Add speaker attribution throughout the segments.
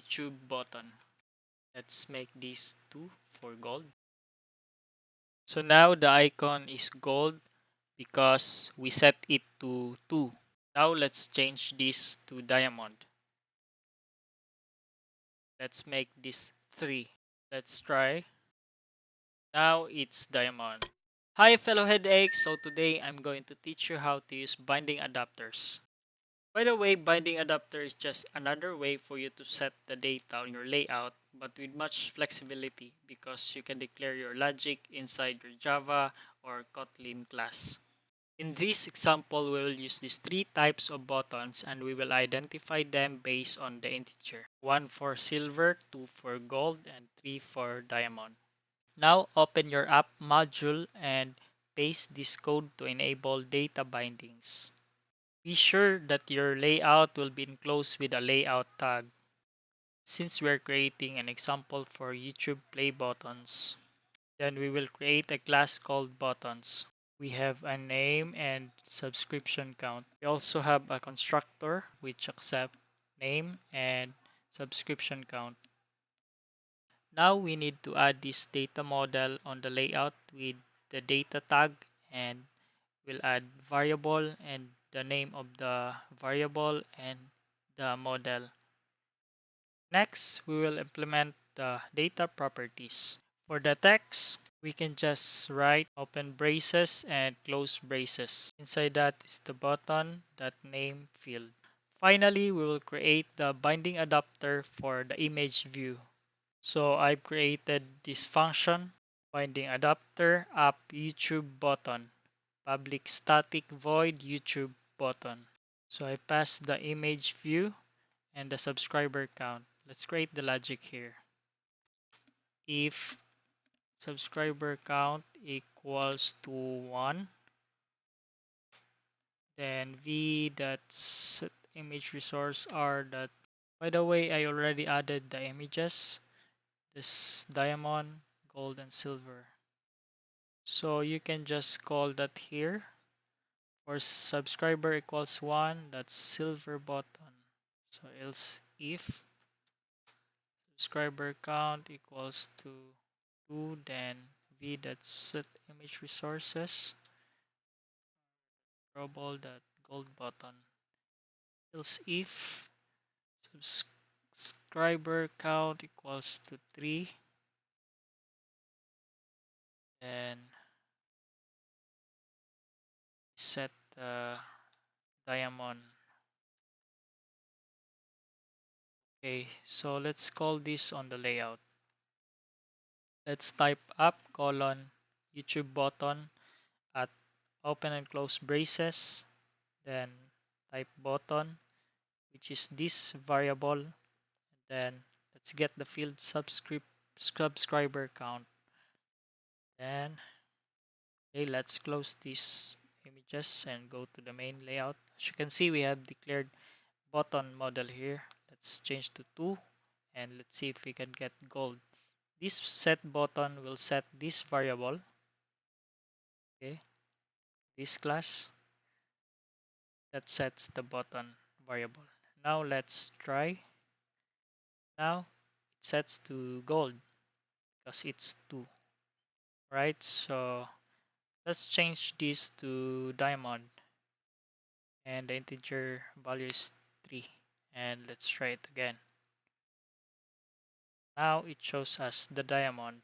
Speaker 1: YouTube button. Let's make this 2 for gold. So now the icon is gold because we set it to 2. Now let's change this to diamond. Let's make this 3. Let's try. Now it's diamond. Hi fellow headaches, so today I'm going to teach you how to use binding adapters. By the way, binding adapter is just another way for you to set the data on your layout, but with much flexibility because you can declare your logic inside your Java or Kotlin class. In this example, we will use these 3 types of buttons and we will identify them based on the integer. 1 for silver, 2 for gold, and 3 for diamond. Now open your app module and paste this code to enable data bindings. Be sure that your layout will be enclosed with a layout tag. Since we're creating an example for YouTube play buttons, then we will create a class called buttons. We have a name and subscription count. We also have a constructor which accepts name and subscription count. Now we need to add this data model on the layout with the data tag, and we'll add variable and the name of the variable and the model. Next, we will implement the data properties. For the text, we can just write open braces and close braces. Inside that is the button, that name field. Finally, we will create the binding adapter for the image view. So I've created this function, binding adapter app YouTube button, public static void YouTube button. So I pass the image view and the subscriber count. Let's create the logic here. If subscriber count equals to 1, then v dot set image resource r dot. By the way, I already added the images, this diamond, gold, and silver. So you can just call that here. For subscriber equals 1, that's silver button. So else if subscriber count equals to 2, then v dot set image resources global dot gold button. Else if subscriber count equals to 3, then set the diamond. Okay, so let's call this on the layout. Let's type up colon YouTube button at open and close braces, then type button, which is this variable, then let's get the field subscriber count. Then okay, let's close these images and go to the main layout. As you can see, we have declared button model here. Let's change to 2 and let's see if we can get gold. This set button will set this variable, okay, this class that sets the button variable. Now let's try. Now it sets to gold because it's 2, right? So let's change this to diamond and the integer value is 3, and let's try it again. Now it shows us the diamond.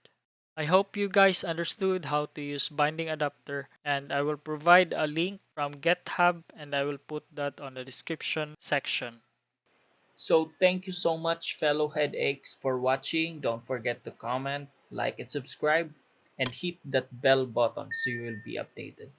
Speaker 1: I hope you guys understood how to use binding adapter, and I will provide a link from GitHub and I will put that on the description section.
Speaker 2: So thank you so much, fellow headaches, for watching. Don't forget to comment, like, and subscribe, and hit that bell button so you will be updated.